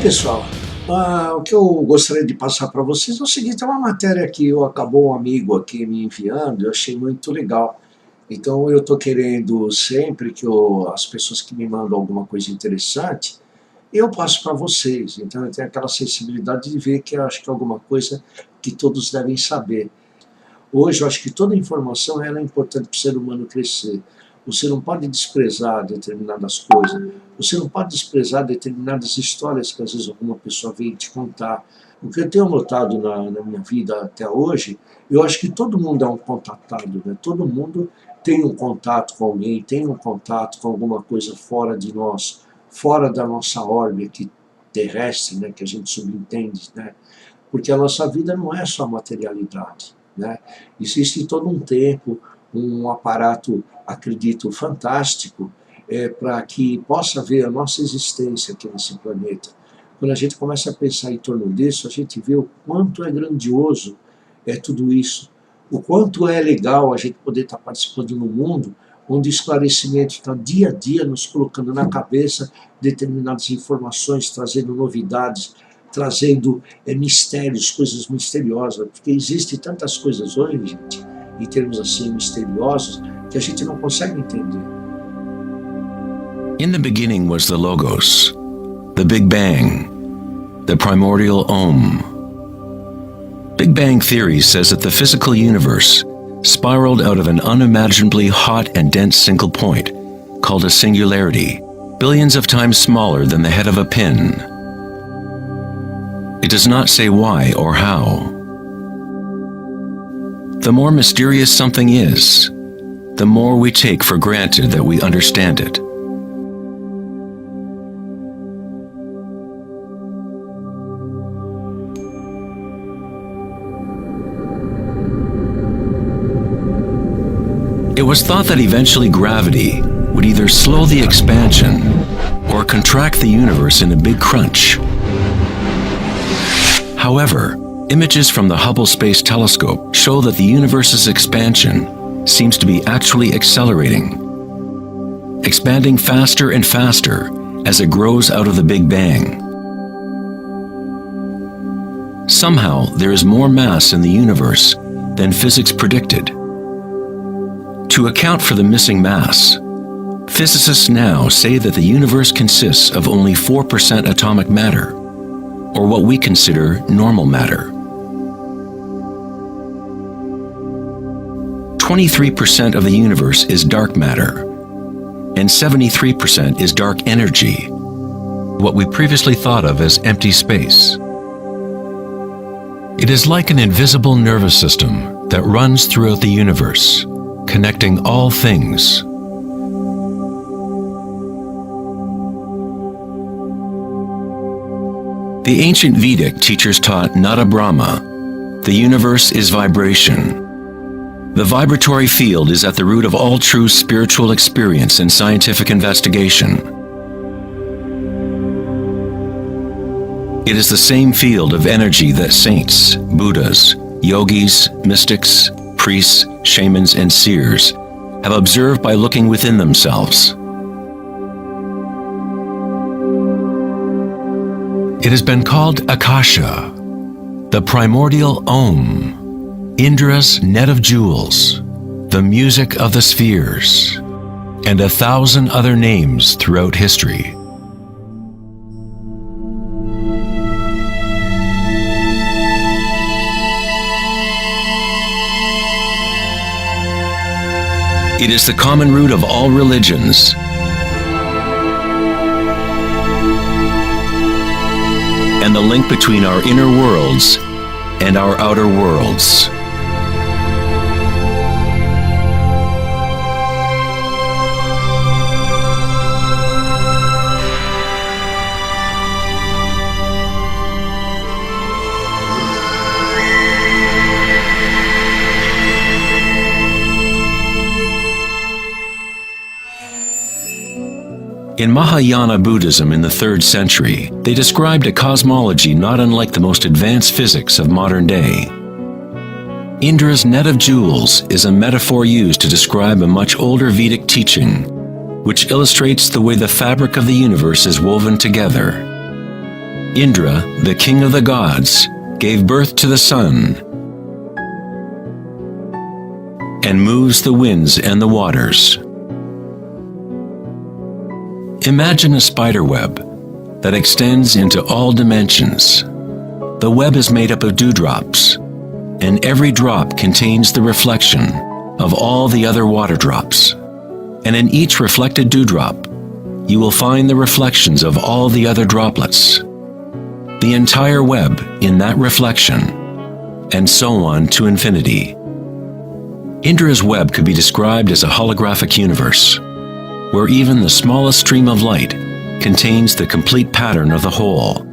pessoal, o que eu gostaria de passar para vocês é o seguinte, é uma matéria que acabou um amigo aqui me enviando, eu achei muito legal. Então eu estou querendo sempre que as pessoas que me mandam alguma coisa interessante, eu passo para vocês. Então eu tenho aquela sensibilidade de ver que eu acho que é alguma coisa que todos devem saber. Hoje eu acho que toda informação ela é importante para o ser humano crescer. Você não pode desprezar determinadas coisas, você não pode desprezar determinadas histórias que às vezes alguma pessoa vem te contar. O que eu tenho notado na minha vida até hoje, eu acho que todo mundo é um contatado, né? Todo mundo tem um contato com alguém, tem um contato com alguma coisa fora de nós, fora da nossa órbita terrestre, né? Que a gente subentende, né? Porque a nossa vida não é só materialidade, né? Existe todo um tempo, um aparato, acredito, fantástico, para que possa ver a nossa existência aqui nesse planeta. Quando a gente começa a pensar em torno disso, a gente vê o quanto é grandioso tudo isso, o quanto é legal a gente poder estar participando num mundo onde o esclarecimento está dia a dia nos colocando na cabeça determinadas informações, trazendo novidades, trazendo mistérios, coisas misteriosas, porque existem tantas coisas hoje, gente, em termos assim misteriosos, que a gente não consegue entender. In the beginning was the Logos, the Big Bang, the primordial Om. Big Bang theory says that the physical universe spiraled out of an unimaginably hot and dense single point, called a singularity, billions of times smaller than the head of a pin. It does not say why or how. The more mysterious something is, the more we take for granted that we understand it. It was thought that eventually gravity would either slow the expansion or contract the universe in a big crunch. However, images from the Hubble Space Telescope show that the universe's expansion seems to be actually accelerating, expanding faster and faster as it grows out of the Big Bang. Somehow, there is more mass in the universe than physics predicted. To account for the missing mass, physicists now say that the universe consists of only 4% atomic matter, or what we consider normal matter. 23% of the universe is dark matter, and 73% is dark energy, what we previously thought of as empty space. It is like an invisible nervous system that runs throughout the universe, connecting all things. The ancient Vedic teachers taught Nada Brahma, the universe is vibration. The vibratory field is at the root of all true spiritual experience and scientific investigation. It is the same field of energy that saints, Buddhas, yogis, mystics, priests, shamans, and seers have observed by looking within themselves. It has been called Akasha, the primordial Om, Indra's net of jewels, the music of the spheres, and 1,000 other names throughout history. It is the common root of all religions. And the link between our inner worlds and our outer worlds. In Mahayana Buddhism in the 3rd century, they described a cosmology not unlike the most advanced physics of modern day. Indra's net of jewels is a metaphor used to describe a much older Vedic teaching, which illustrates the way the fabric of the universe is woven together. Indra, the king of the gods, gave birth to the sun and moves the winds and the waters. Imagine a spider web that extends into all dimensions. The web is made up of dewdrops, and every drop contains the reflection of all the other water drops. And in each reflected dewdrop, you will find the reflections of all the other droplets. The entire web in that reflection, and so on to infinity. Indra's web could be described as a holographic universe, where even the smallest stream of light contains the complete pattern of the whole.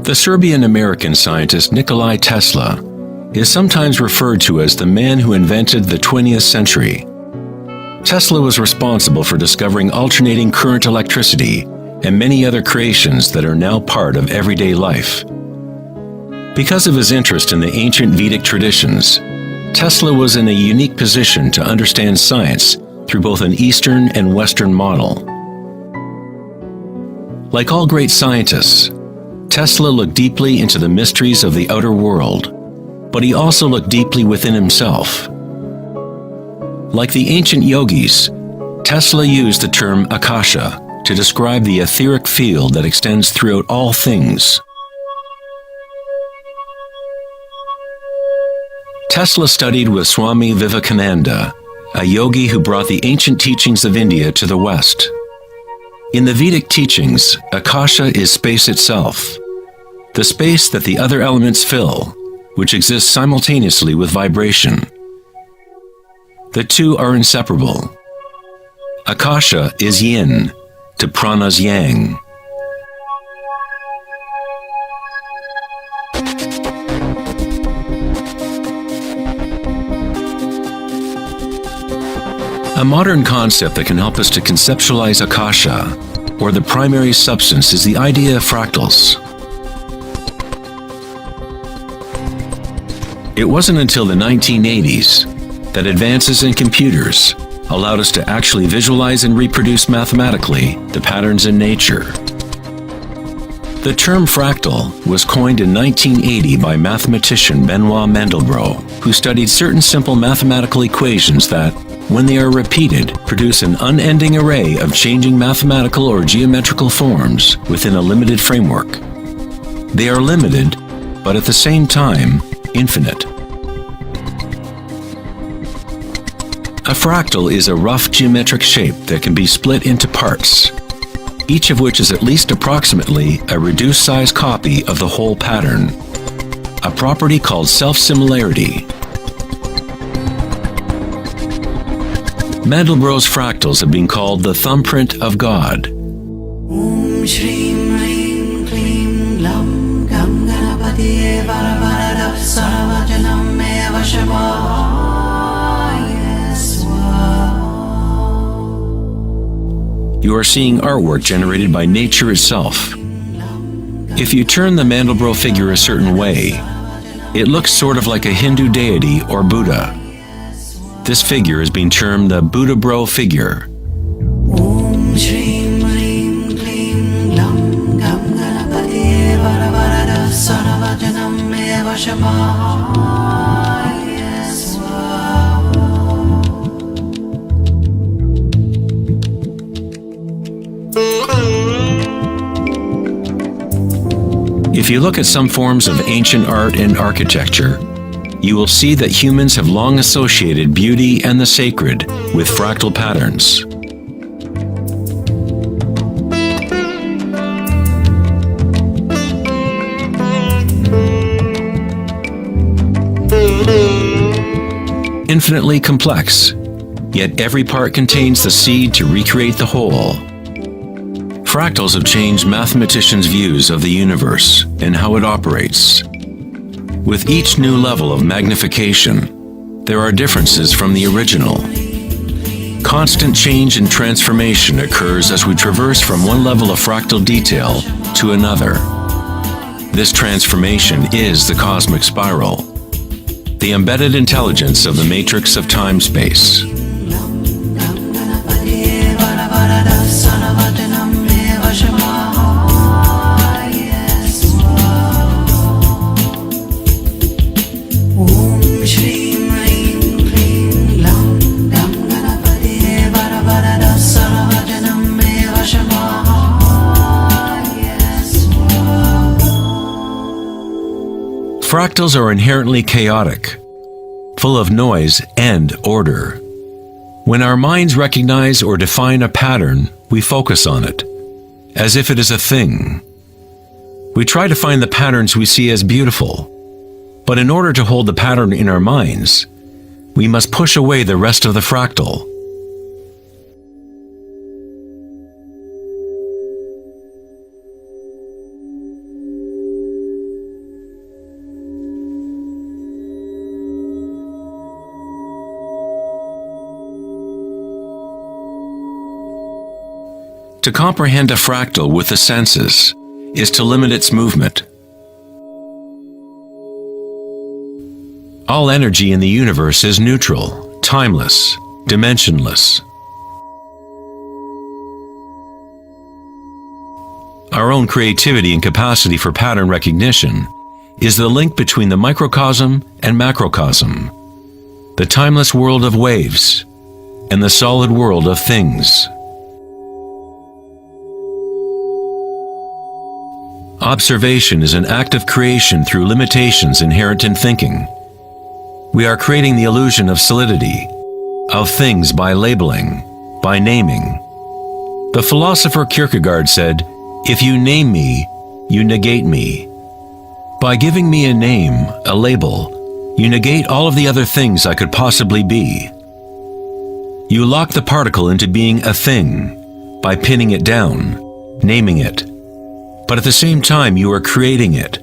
The Serbian-American scientist Nikola Tesla is sometimes referred to as the man who invented the 20th century. Tesla was responsible for discovering alternating current electricity and many other creations that are now part of everyday life. Because of his interest in the ancient Vedic traditions, Tesla was in a unique position to understand science through both an Eastern and Western model. Like all great scientists, Tesla looked deeply into the mysteries of the outer world, but he also looked deeply within himself. Like the ancient yogis, Tesla used the term akasha to describe the etheric field that extends throughout all things. Tesla studied with Swami Vivekananda, a yogi who brought the ancient teachings of India to the West. In the Vedic teachings, akasha is space itself, the space that the other elements fill, which exists simultaneously with vibration. The two are inseparable. Akasha is yin to prana's yang. A modern concept that can help us to conceptualize akasha, or the primary substance, is the idea of fractals. It wasn't until the 1980s that advances in computers allowed us to actually visualize and reproduce mathematically the patterns in nature. The term fractal was coined in 1980 by mathematician Benoit Mandelbrot, who studied certain simple mathematical equations that, when they are repeated, produce an unending array of changing mathematical or geometrical forms within a limited framework. They are limited, but at the same time, infinite. A fractal is a rough geometric shape that can be split into parts, each of which is at least approximately a reduced size copy of the whole pattern, a property called self-similarity. Mandelbrot's fractals have been called the thumbprint of God. You are seeing artwork generated by nature itself. If you turn the Mandelbrot figure a certain way, it looks sort of like a Hindu deity or Buddha. This figure is being termed the Buddha-bro figure. If you look at some forms of ancient art and architecture, you will see that humans have long associated beauty and the sacred with fractal patterns. Infinitely complex, yet every part contains the seed to recreate the whole. Fractals have changed mathematicians' views of the universe and how it operates. With each new level of magnification, there are differences from the original. Constant change and transformation occurs as we traverse from one level of fractal detail to another. This transformation is the cosmic spiral, the embedded intelligence of the matrix of time-space. Fractals are inherently chaotic, full of noise and order. When our minds recognize or define a pattern, we focus on it, as if it is a thing. We try to find the patterns we see as beautiful, but in order to hold the pattern in our minds, we must push away the rest of the fractal. To comprehend a fractal with the senses is to limit its movement. All energy in the universe is neutral, timeless, dimensionless. Our own creativity and capacity for pattern recognition is the link between the microcosm and macrocosm, the timeless world of waves, and the solid world of things. Observation is an act of creation through limitations inherent in thinking. We are creating the illusion of solidity, of things by labeling, by naming. The philosopher Kierkegaard said, "If you name me, you negate me." By giving me a name, a label, you negate all of the other things I could possibly be. You lock the particle into being a thing by pinning it down, naming it. But at the same time, you are creating it,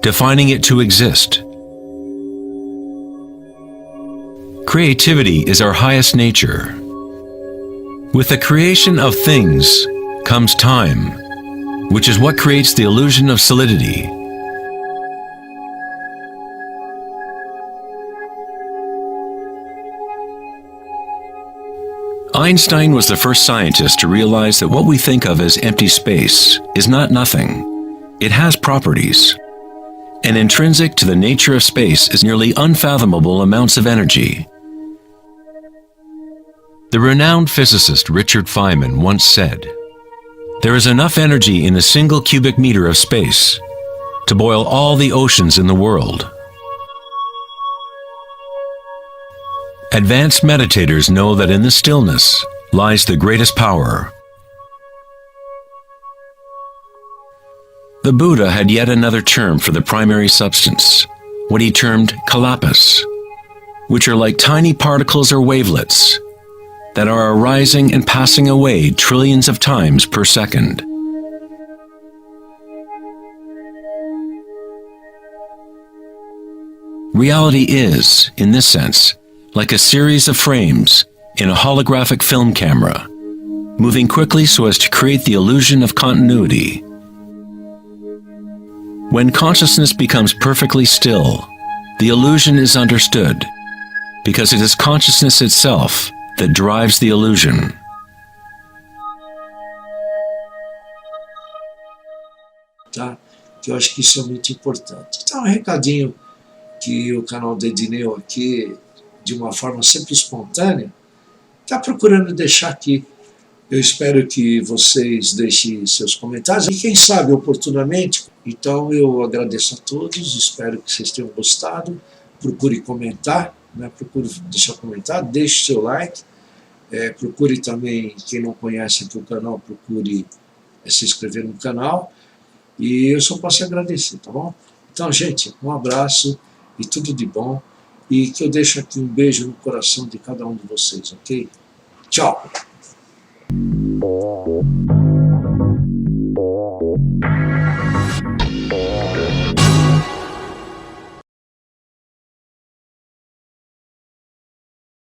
defining it to exist. Creativity is our highest nature. With the creation of things comes time, which is what creates the illusion of solidity. Einstein was the first scientist to realize that what we think of as empty space is not nothing. It has properties. And intrinsic to the nature of space is nearly unfathomable amounts of energy. The renowned physicist Richard Feynman once said, "There is enough energy in a single cubic meter of space to boil all the oceans in the world." Advanced meditators know that in the stillness lies the greatest power. The Buddha had yet another term for the primary substance, what he termed kalapas, which are like tiny particles or wavelets that are arising and passing away trillions of times per second. Reality is, in this sense, like a series of frames in a holographic film camera, moving quickly so as to create the illusion of continuity. When consciousness becomes perfectly still, the illusion is understood, because it is consciousness itself that drives the illusion. Tá? Que eu acho que isso é muito importante. Então, um recadinho que o canal dedineu aqui, de uma forma sempre espontânea, está procurando deixar aqui. Eu espero que vocês deixem seus comentários e quem sabe oportunamente. Então eu agradeço a todos, espero que vocês tenham gostado. Procure comentar, né? Procure deixar comentário, deixe seu like. Procure também, quem não conhece aqui o canal, procure se inscrever no canal. E eu só posso agradecer, tá bom? Então, gente, um abraço e tudo de bom. E que eu deixo aqui um beijo no coração de cada um de vocês, ok? Tchau!